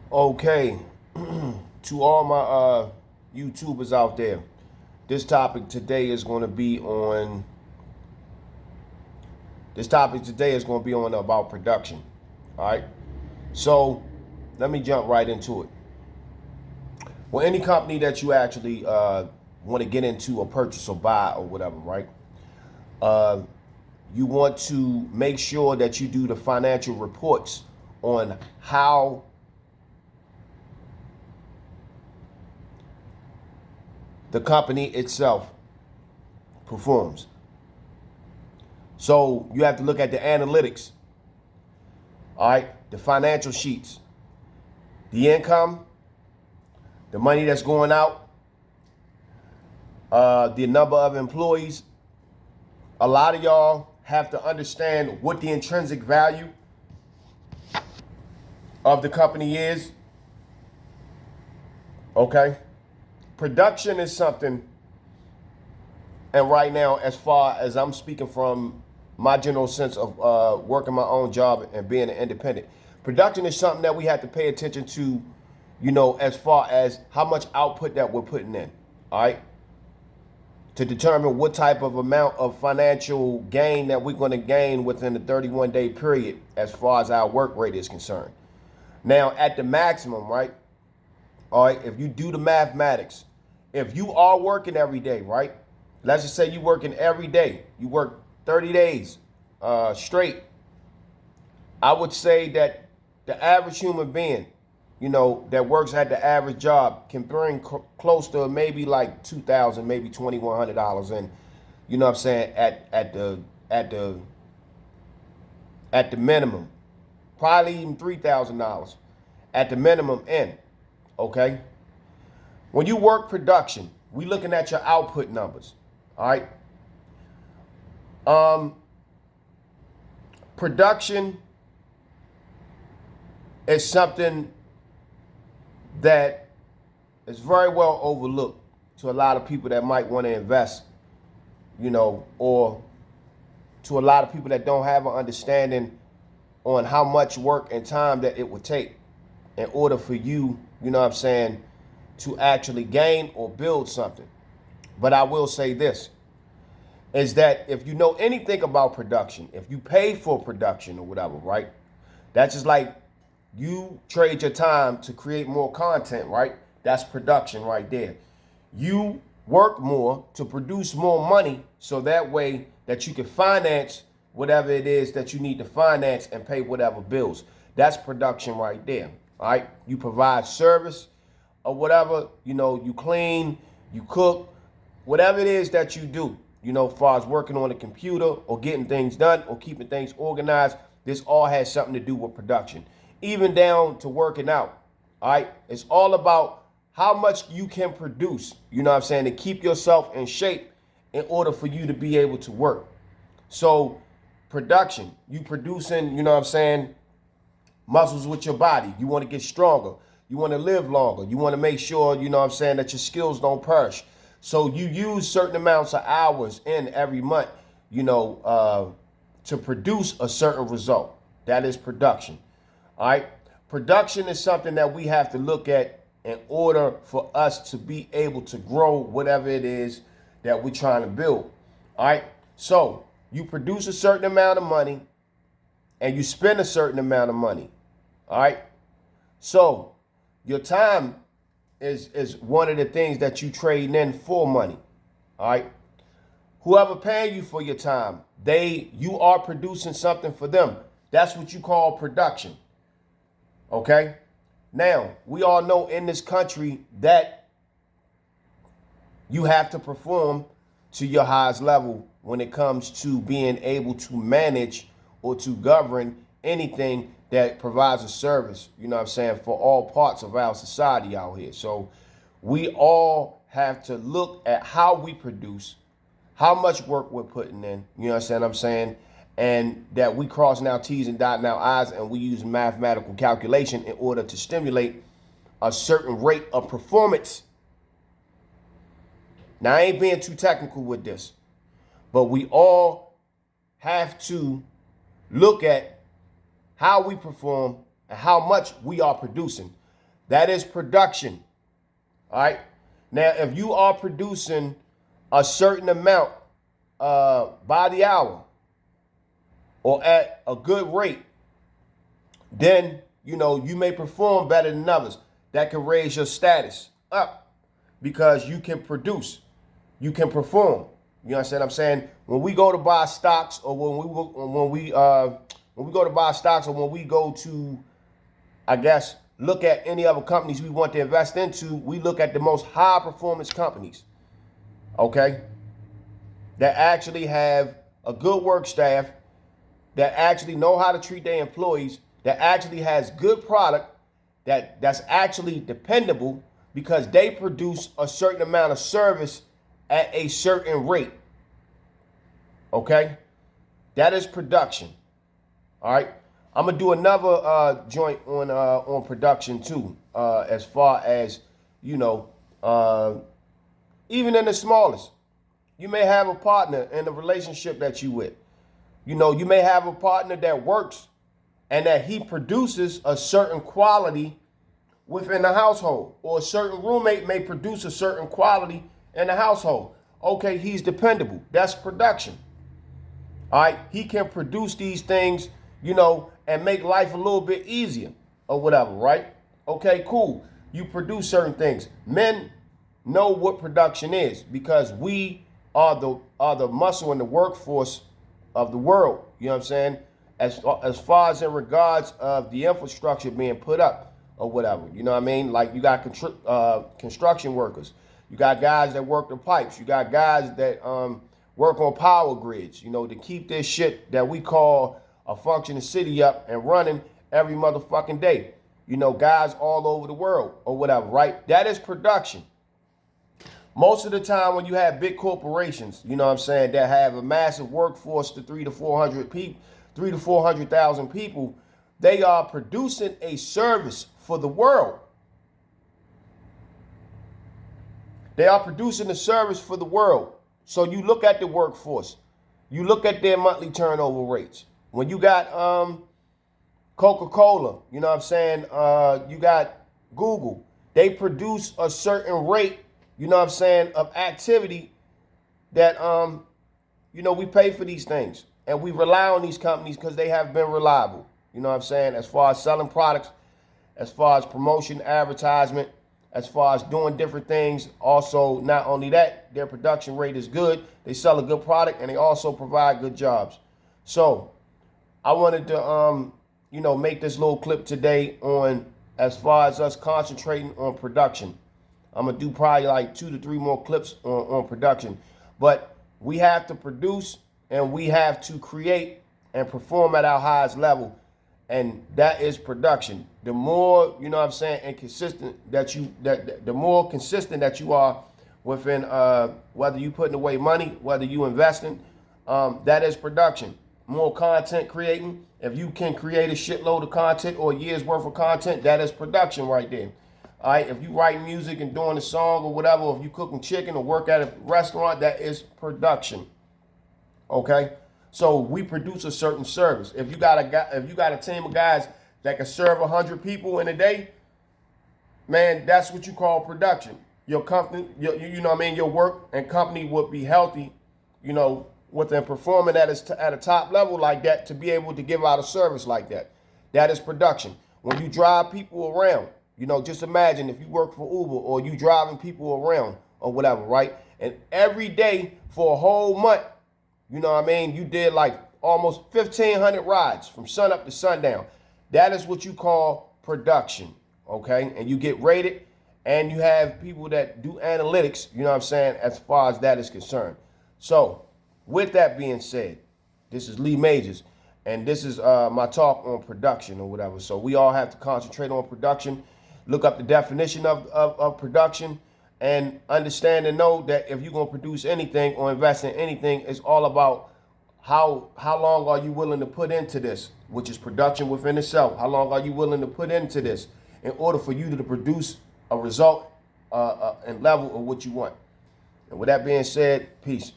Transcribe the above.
Okay, to all my YouTubers out there, this topic today is going to be on. This topic today is going to be on about production. All right, so let me jump right into it. Well, any company that you actually want to get into or purchase or buy or whatever, right? Uh, you want to make sure that you do the financial reports on how the company itself performs. So you have to look at the analytics, all right, the financial sheets, the income, the money that's going out, the number of employees. A lot of y'all have to understand what the intrinsic value of the company is. Okay, production is something, and right now, as far as I'm speaking from my general sense of working my own job and being an independent, production is something that we have to pay attention to, as far as how much output that we're putting in, all right, to determine what type of amount of financial gain that we're going to gain within the 31-day period as far as our work rate is concerned. Now, at the maximum, right, all right, if you do the mathematics, if you are working every day, right, let's just say you're working every day, you work 30 days straight, I would say that the average human being, that works at the average job can bring close to maybe like 2,000, maybe $2,100 in, you know what I'm saying, at the at the minimum, probably even $3,000 at the minimum in. Okay, when you work production, we looking at your output numbers. All right, um, production is something that is very well overlooked to a lot of people that might want to invest, or to a lot of people that don't have an understanding on how much work and time that it would take in order for you, you know what I'm saying, to actually gain or build something. But I will say this is that if you know anything about production, if you pay for production or whatever, right? That's just like you trade your time to create more content, right? That's production right there. You work more to produce more money so that way that you can finance whatever it is that you need to finance and pay whatever bills. That's production right there. All right. You provide service or whatever, you clean, you cook, whatever it is that you do, as far as working on a computer or getting things done or keeping things organized, this all has something to do with production. Even down to working out. All right. It's all about how much you can produce, you know what I'm saying, to keep yourself in shape in order for you to be able to work. So, production, you producing, you know what I'm saying, muscles with your body. You want to get stronger. You want to live longer. You want to make sure, you know what I'm saying, that your skills don't perish. So you use certain amounts of hours in every month, to produce a certain result. That is production. All right. Production is something that we have to look at in order for us to be able to grow whatever it is that we're trying to build. All right. So you produce a certain amount of money and you spend a certain amount of money. All right. So your time is one of the things that you trade in for money. All right. Whoever paying you for your time, you are producing something for them. That's what you call production. Okay. Now, we all know in this country that you have to perform to your highest level when it comes to being able to manage or to govern anything that provides a service, you know what I'm saying, for all parts of our society out here. So we all have to look at how we produce, how much work we're putting in, you know what I'm saying, and that we crossing our T's and dotting our I's and we use mathematical calculation in order to stimulate a certain rate of performance. Now, I ain't being too technical with this, but we all have to look at how we perform and how much we are producing. That is production. All right. Now, if you are producing a certain amount by the hour or at a good rate, then you may perform better than others. That can raise your status up because you can produce, you can perform. You understand what I'm saying? When we go to buy stocks, or when we go to buy stocks, or when we go to, I guess, look at any other companies we want to invest into, we look at the most high performance companies, okay, that actually have a good work staff, that actually know how to treat their employees, that actually has good product, that's actually dependable because they produce a certain amount of service at a certain rate. Okay? That is production. All right? I'm gonna do another joint on production too, as far as even in the smallest. You may have a partner in the relationship that you with. You may have a partner that works and that he produces a certain quality within the household, or a certain roommate may produce a certain quality in the household. Okay, he's dependable. That's production. All right, he can produce these things, and make life a little bit easier or whatever, right? Okay, cool. You produce certain things. Men know what production is because we are the muscle and the workforce of the world. You know what I'm saying? As far as in regards of the infrastructure being put up or whatever. You know what I mean? Like you got construction workers. You got guys that work the pipes. You got guys that work on power grids, to keep this shit that we call a functioning city up and running every motherfucking day. Guys all over the world or whatever, right? That is production. Most of the time when you have big corporations, that have a massive workforce to 300,000 to 400,000 people, they are producing a service for the world. They are producing a service for the world. So you look at the workforce, you look at their monthly turnover rates. When you got Coca-Cola, you got Google, they produce a certain rate, of activity that, we pay for these things. And we rely on these companies because they have been reliable, as far as selling products, as far as promotion, advertisement, as far as doing different things. Also, not only that, their production rate is good. They sell a good product and they also provide good jobs. So I wanted to, make this little clip today on as far as us concentrating on production. I'm going to do probably like 2 to 3 more clips on production. But we have to produce and we have to create and perform at our highest level. And that is production. The more, and consistent the more consistent that you are within, whether you putting away money, whether you investing, that is production. More content creating. If you can create a shitload of content or a year's worth of content, that is production right there. All right. If you write music and doing a song or whatever, or if you cooking chicken or work at a restaurant, that is production. Okay. So we produce a certain service. If you got a team of guys that can serve 100 people in a day, man, that's what you call production. Your company, your work and company would be healthy, within performing at a top level like that to be able to give out a service like that. That is production. When you drive people around, just imagine if you work for Uber or you driving people around or whatever, right? And every day for a whole month, you did like almost 1,500 rides from sun up to sundown. That is what you call production, okay? And you get rated and you have people that do analytics, as far as that is concerned. So with that being said, this is Lee Majors and this is my talk on production or whatever. So we all have to concentrate on production, look up the definition of production, and understand and know that if you're going to produce anything or invest in anything, it's all about how long are you willing to put into this, which is production within itself. How long are you willing to put into this in order for you to produce a result and level of what you want? And with that being said, peace.